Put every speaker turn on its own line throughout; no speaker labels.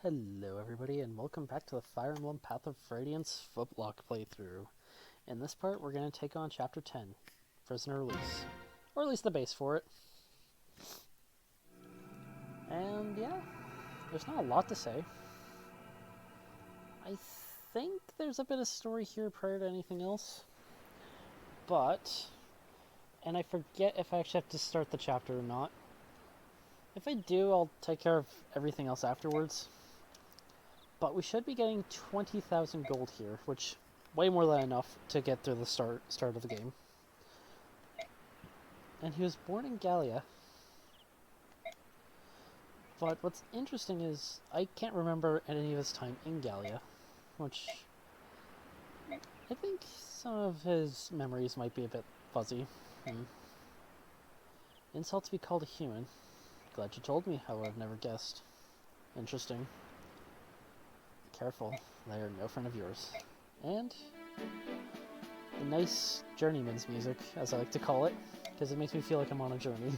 Hello everybody and welcome back to the Fire Emblem Path of Radiance Footlock playthrough. In this part we're going to take on Chapter 10, Prisoner Release. Or at least the base for it. And yeah, there's not a lot to say. I think there's a bit of story here prior to anything else. But, and I forget if I actually have to start the chapter or not. If I do, I'll take care of everything else afterwards. But we should be getting 20,000 gold here, which way more than enough to get through the start of the game. And he was born in Gallia. But what's interesting is I can't remember any of his time in Gallia, which I think some of his memories might be a bit fuzzy. Insult to be called a human. Glad you told me, I would have never guessed. Interesting. Careful, they are no friend of yours. And the nice journeyman's music, as I like to call it, because it makes me feel like I'm on a journey.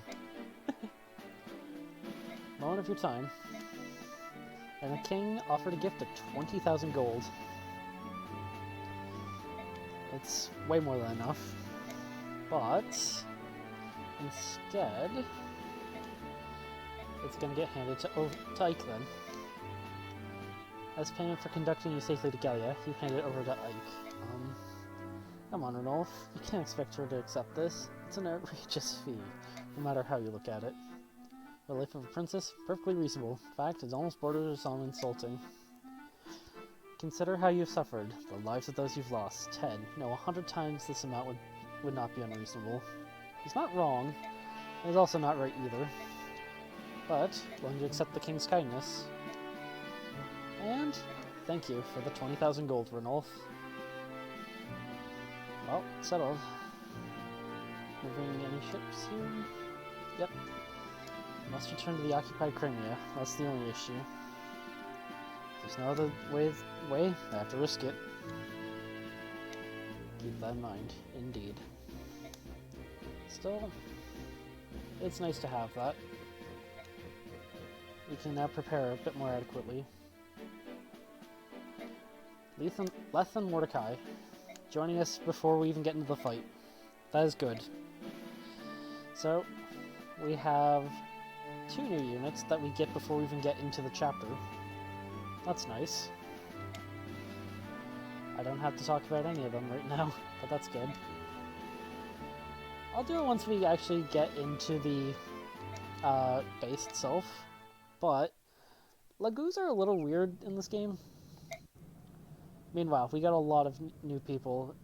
Moment of your time. And the king offered a gift of 20,000 gold. It's way more than enough. But instead, it's going to get handed to Ike then. As payment for conducting you safely to Gallia, you hand it over to Ike. Come on, Ranulf. You can't expect her to accept this. It's an outrageous fee, no matter how you look at it. The life of a princess? Perfectly reasonable. In fact, it almost borders on insulting. Consider how you've suffered, the lives of those you've lost. 10, no, 100 times this amount would not be unreasonable. He's not wrong. He's also not right either. But, willing to accept the king's kindness. And thank you for the 20,000 gold, Ranulf. Well, settled. Moving any ships here? Yep. Must return to the occupied Crimea. That's the only issue. If there's no other way, I have to risk it. Keep that in mind, indeed. Still, it's nice to have that. We can now prepare a bit more adequately. Leth and Mordecai joining us before we even get into the fight. That is good. So, we have 2 new units that we get before we even get into the chapter. That's nice. I don't have to talk about any of them right now, but that's good. I'll do it once we actually get into the base itself, but Lagoos are a little weird in this game. Meanwhile, we got a lot of new people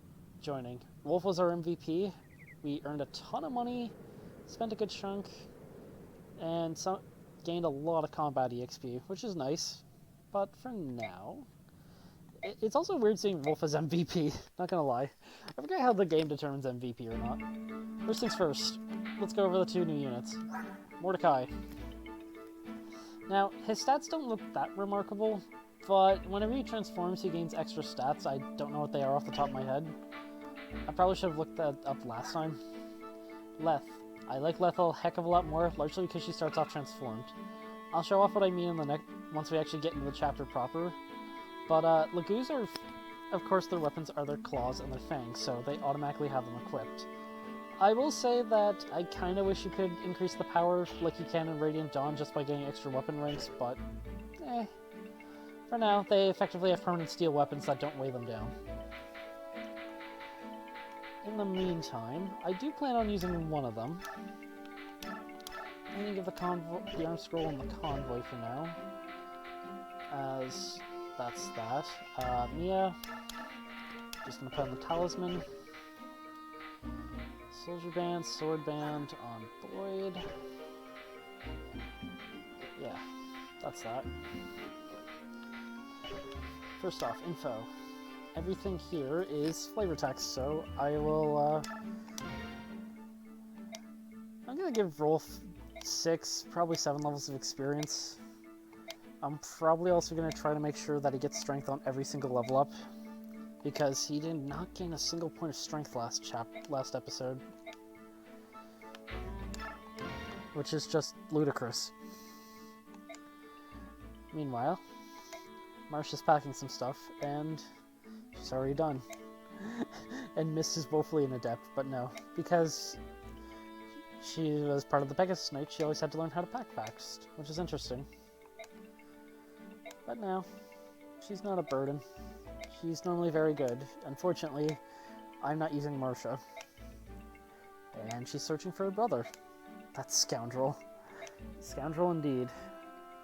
joining. Wolf was our MVP. We earned a ton of money, spent a good chunk, and gained a lot of combat EXP, which is nice. But for now, it's also weird seeing Wolf as MVP, not gonna lie. I forget how the game determines MVP or not. First things first, let's go over the 2 new units. Mordecai. Now, his stats don't look that remarkable, but whenever he transforms, he gains extra stats. I don't know what they are off the top of my head. I probably should have looked that up last time. Leth. I like Leth a heck of a lot more, largely because she starts off transformed. I'll show off what I mean in the once we actually get into the chapter proper. But Lagoos are, of course, their weapons are their claws and their fangs, so they automatically have them equipped. I will say that I kind of wish you could increase the power like you can in Radiant Dawn just by getting extra weapon ranks, but for now, they effectively have permanent steel weapons that don't weigh them down. In the meantime, I do plan on using one of them. I'm going to give the arm scroll and the convoy for now, as that's that. Mia, just going to put on the talisman. Soldier band, sword band on Boyd. Yeah, that's that. First off, info. Everything here is flavor text, so I will, I'm gonna give Rolf 6, probably 7 levels of experience. I'm probably also gonna try to make sure that he gets strength on every single level up, because he did not gain a single point of strength last episode. Which is just ludicrous. Meanwhile, Marcia's packing some stuff, and she's already done. And Mist is woefully an adept, but no. Because she was part of the Pegasus Knight, she always had to learn how to pack fast, which is interesting. But now, she's not a burden. She's normally very good. Unfortunately, I'm not using Marcia. And she's searching for her brother. That scoundrel. Scoundrel indeed.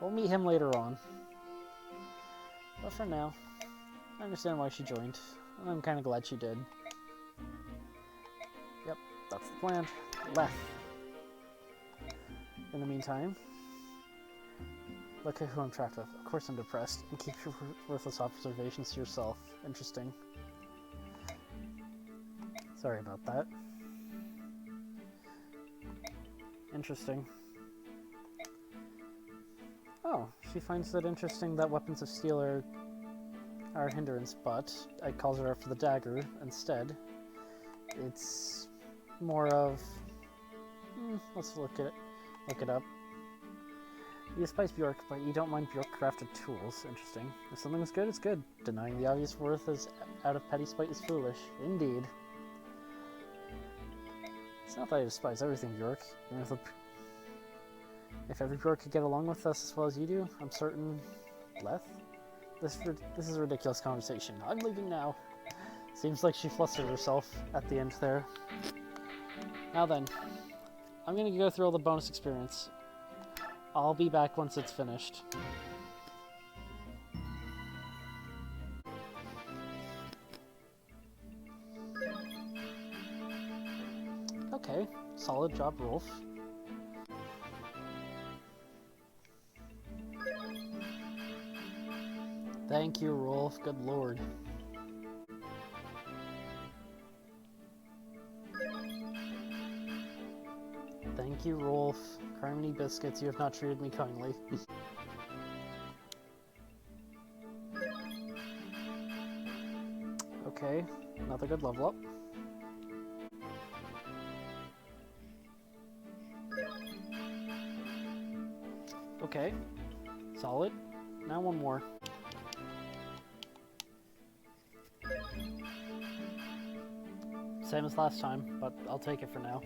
We'll meet him later on. But for now, I understand why she joined. And I'm kind of glad she did. Yep, that's the plan. Left. In the meantime, look at who I'm trapped with. Of course I'm depressed. And keep your worthless observations to yourself. Interesting. Sorry about that. Interesting. Oh, she finds it interesting that weapons of steel are a hindrance, but I calls her out for the dagger instead. It's more of... let's look it up. You despise Bjork, but you don't mind Bjork-crafted tools. Interesting. If something is good, it's good. Denying the obvious worth is out of petty spite is foolish. Indeed. It's not that I despise everything Bjork. Even if every Bjork could get along with us as well as you do, I'm certain... Leth? This is a ridiculous conversation. I'm leaving now. Seems like she flustered herself at the end there. Now then, I'm gonna go through all the bonus experience. I'll be back once it's finished. Okay, solid job, Rolf. Thank you, Rolf. Good lord. Thank you, Rolf. Criminy biscuits, you have not treated me kindly. Okay, another good level up. Okay, solid. Now one more. Same as last time, but I'll take it for now.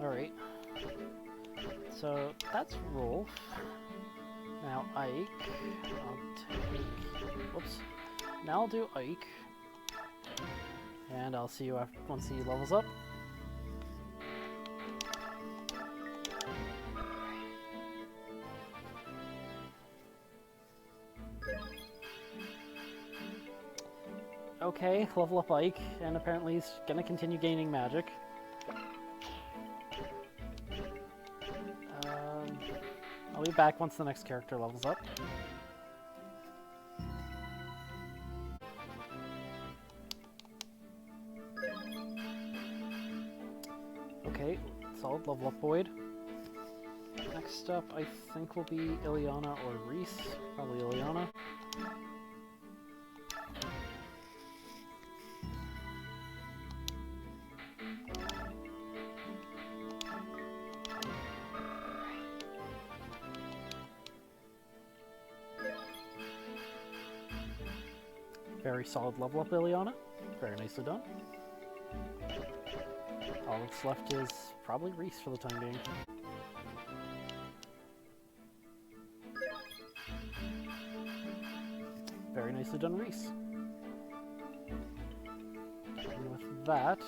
Alright. So, that's Rolf. Now Ike. I'll take... Whoops. Now I'll do Ike. And I'll see you after once he levels up. Okay, level up Ike, and apparently he's gonna continue gaining magic. I'll be back once the next character levels up. Okay, solid level up Boyd. Next up, I think will be Ileana or Reese. Probably Ileana. Very solid level up, Ileana. Very nicely done. All that's left is probably Reese for the time being. Very nicely done, Reese. And with that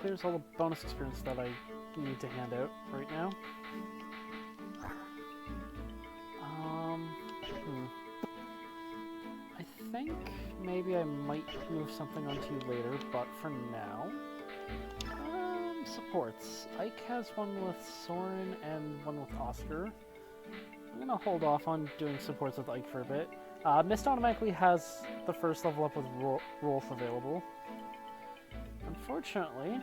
clears all the bonus experience that I need to hand out right now. I think maybe I might move something onto you later, but for now, supports. Ike has one with Soren and one with Oscar. I'm gonna hold off on doing supports with Ike for a bit. Mist automatically has the first level up with Rolf available. Unfortunately,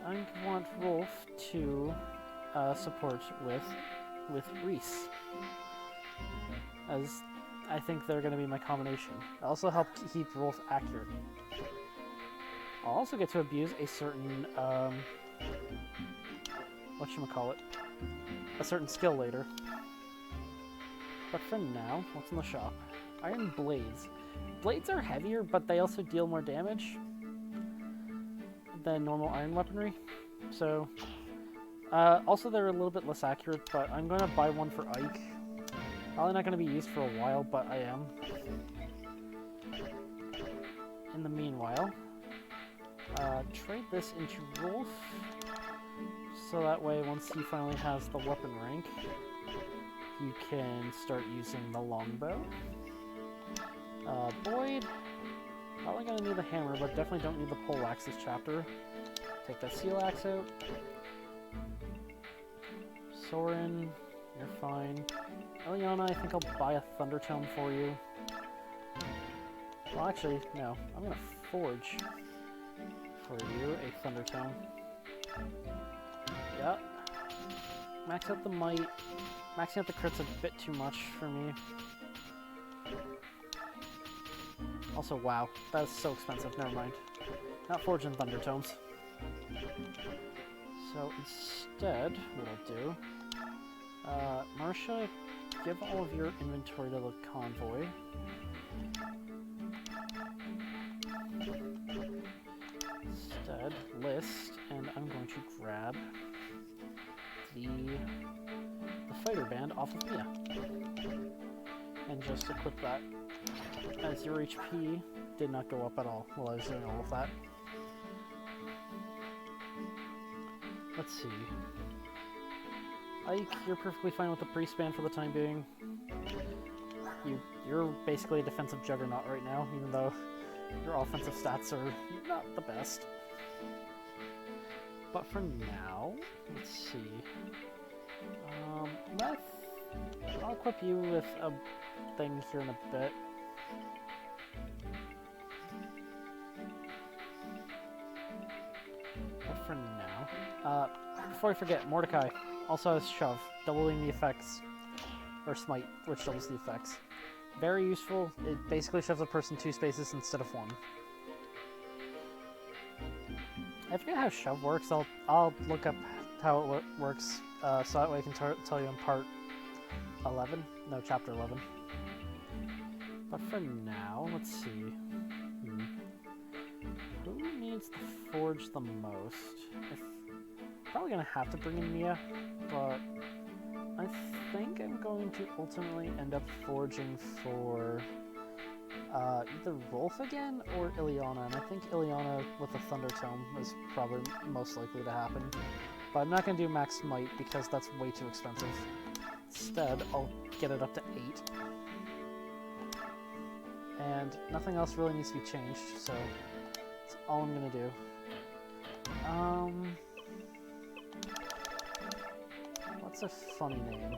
I want Rolf to support with Reese, as I think they're going to be my combination. It'll also help keep Rolf accurate. I'll also get to abuse a certain, whatchamacallit, a certain skill later. But for now, what's in the shop? Iron blades. Blades are heavier, but they also deal more damage than normal iron weaponry. So, also they're a little bit less accurate, but I'm going to buy one for Ike. Probably not going to be used for a while, but I am. In the meanwhile, trade this into Rolf, so that way once he finally has the weapon rank, he can start using the longbow. Boyd, probably going to need the hammer, but definitely don't need the poleaxe this chapter. Take that seal axe out. Soren, you're fine. Eliana, I think I'll buy a thunder tome for you. Well, actually, no. I'm going to forge for you a thunder tome. Yep. Max out the might. Maxing out the crits a bit too much for me. Also, wow. That is so expensive. Never mind. Not forging thunder tomes. So instead, what I'll do... Marsha, give all of your inventory to the convoy. Instead, list, and I'm going to grab the fighter band off of Mia. And just equip that, as your HP did not go up at all while I was doing all of that. Let's see. Ike, you're perfectly fine with the priest band for the time being. You're basically a defensive juggernaut right now, even though your offensive stats are not the best. But for now, let's see. I'll equip you with a thing here in a bit. But for now, before I forget, Mordecai also has shove, doubling the effects, or smite, which doubles the effects. Very useful. It basically shoves a person 2 spaces instead of 1. I forget how shove works. I'll look up how it works, so that way I can tell you in part 11. No, chapter 11. But for now, let's see. Who needs to forge the most? Probably gonna have to bring in Mia, but I think I'm going to ultimately end up forging for either Rolf again or Eliana, and I think Eliana with the Thunder Tome is probably most likely to happen. But I'm not going to do Max Might because that's way too expensive. Instead, I'll get it up to 8. And nothing else really needs to be changed, so that's all I'm going to do. What's a funny name?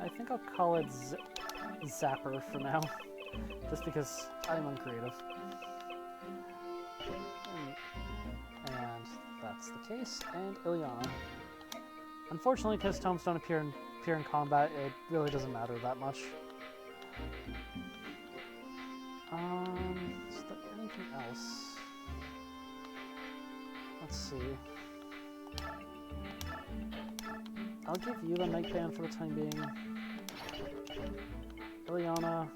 I think I'll call it Zapper for now, just because I'm uncreative. And that's the case, and Eliana. Unfortunately, because tomes don't appear in combat, it really doesn't matter that much. Is there anything else? Let's see. I'll give you the Night Band for the time being. Eliana.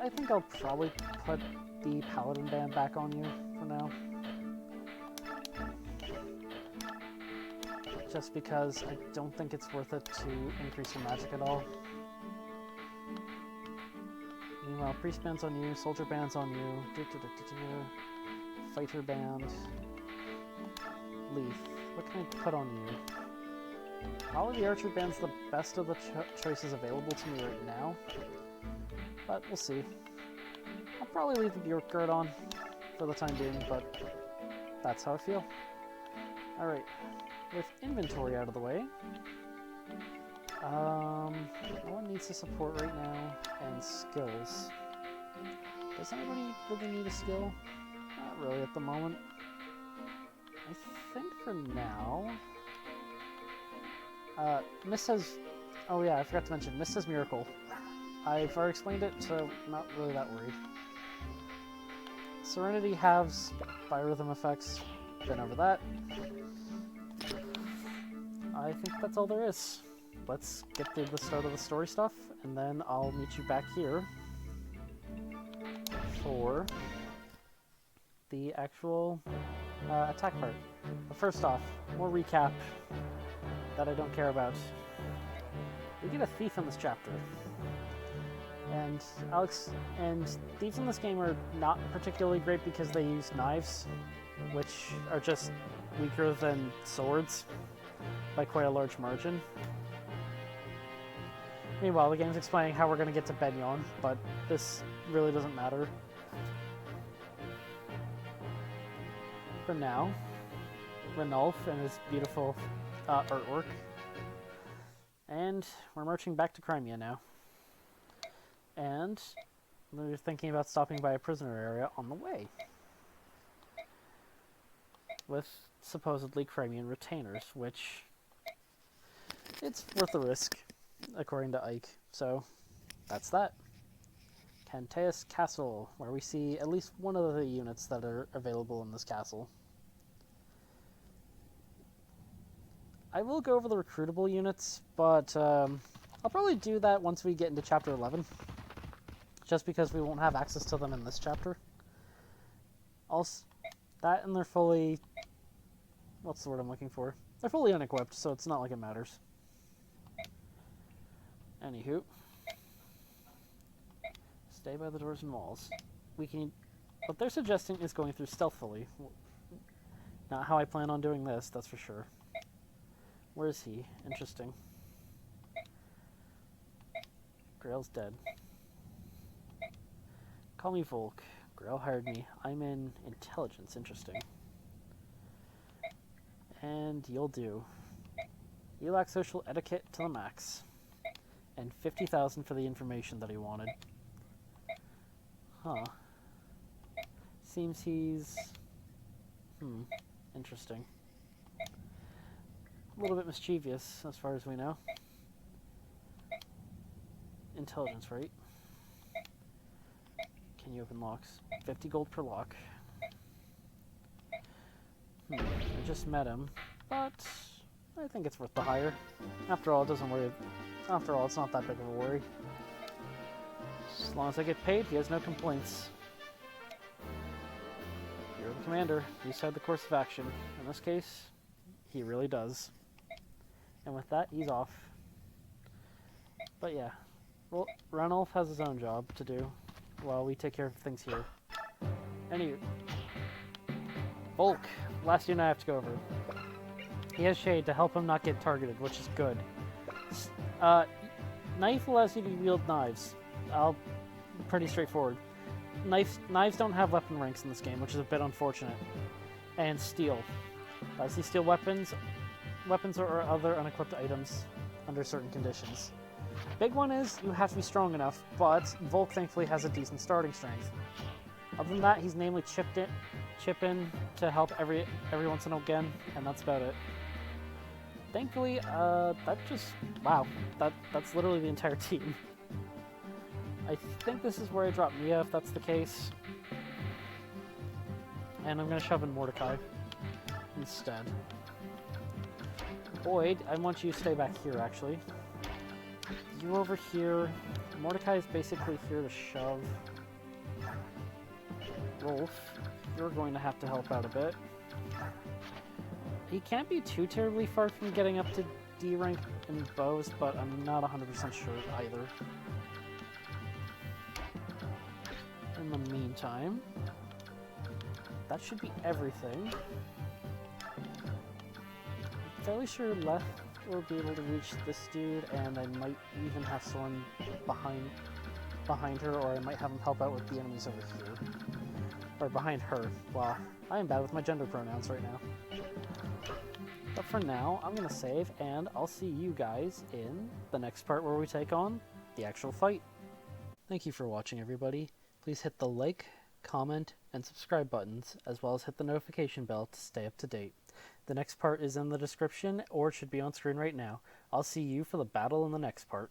I think I'll probably put the Paladin Band back on you for now. Just because I don't think it's worth it to increase your magic at all. Meanwhile, Priest Band's on you, Soldier Band's on you, Fighter Band, Leaf. What can I put on you? Probably the Archer Band's the best of the choices available to me right now, but we'll see. I'll probably leave the Bjork Guard on for the time being, but that's how I feel. Alright, with inventory out of the way, no one needs to support right now, and skills. Does anybody really need a skill? Not really at the moment. I think for now... Mist has... Oh yeah, I forgot to mention, Mist has Miracle. I've already explained it, so not really that worried. Serenity halves Biorhythm effects. Been over that. I think that's all there is. Let's get through the start of the story stuff, and then I'll meet you back here for the actual attack part. But first off, more recap that I don't care about. We get a thief in this chapter. And thieves in this game are not particularly great because they use knives, which are just weaker than swords by quite a large margin. Meanwhile, the game's explaining how we're going to get to Begnion, but this really doesn't matter. For now, Ranulf and his beautiful artwork. And we're marching back to Crimea now. And we're thinking about stopping by a prisoner area on the way. With supposedly Crimean retainers, which it's worth the risk, according to Ike. So that's that. Caineghis Castle, where we see at least one of the units that are available in this castle. I will go over the recruitable units, but I'll probably do that once we get into Chapter 11. Just because we won't have access to them in this chapter. Also, that and they're fully... What's the word I'm looking for? They're fully unequipped, so it's not like it matters. Anywho. Stay by the doors and walls. We can... What they're suggesting is going through stealthily. Not how I plan on doing this, that's for sure. Where is he? Interesting. Grail's dead. Call me Volke. Grail hired me. I'm in intelligence. Interesting. And you'll do. You lack social etiquette to the max. And 50,000 for the information that he wanted. Huh. Seems he's... Interesting. A little bit mischievous, as far as we know. Intelligence, right? Can you open locks? 50 gold per lock. I just met him, but I think it's worth the hire. After all, it doesn't worry. After all, it's not that big of a worry. As long as I get paid, he has no complaints. You're the commander. You decide the course of action. In this case, he really does. And with that, he's off. But yeah, well, Ranulf has his own job to do while we take care of things here. Anyway, Volke, last unit I have to go over. He has Shade to help him not get targeted, which is good. Knife allows you to wield knives. Pretty straightforward. Knives don't have weapon ranks in this game, which is a bit unfortunate. And steel. Allows you to steal weapons or other unequipped items under certain conditions. Big one is you have to be strong enough, but Volke thankfully has a decent starting strength. Other than that, he's namely chip in to help every once in a again, and that's about it. Thankfully, that's literally the entire team. I think this is where I drop Mia, if that's the case. And I'm gonna shove in Mordecai instead. Boyd, I want you to stay back here, actually. You over here. Mordecai is basically here to shove. Rolf, you're going to have to help out a bit. He can't be too terribly far from getting up to D rank in bows, but I'm not 100% sure either. In the meantime, that should be everything. I'm fairly sure Leth will be able to reach this dude, and I might even have someone behind her, or I might have him help out with the enemies over here. Or behind her. Wow, I am bad with my gender pronouns right now. But for now, I'm going to save, and I'll see you guys in the next part where we take on the actual fight. Thank you for watching, everybody. Please hit the like, comment, and subscribe buttons, as well as hit the notification bell to stay up to date. The next part is in the description, or it should be on screen right now. I'll see you for the battle in the next part.